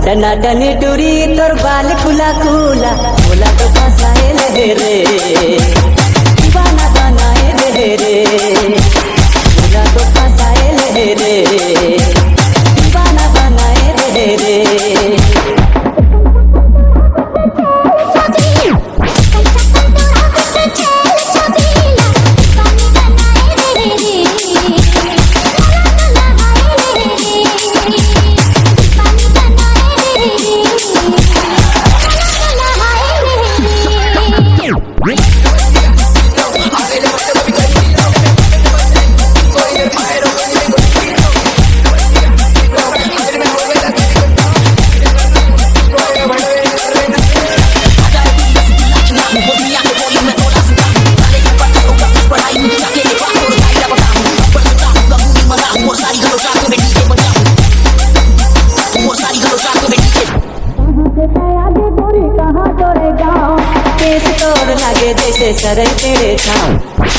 टना टनी टूरी तोर बाल खुला खुला बोला तो फसाए ले रे दीवाना बनाए ले रे बोला तो फसाए ले रे दीवाना बनाए ले रे कहाँ तोरे गाँव केस तोर लगे जैसे सरे तेरे छाँव।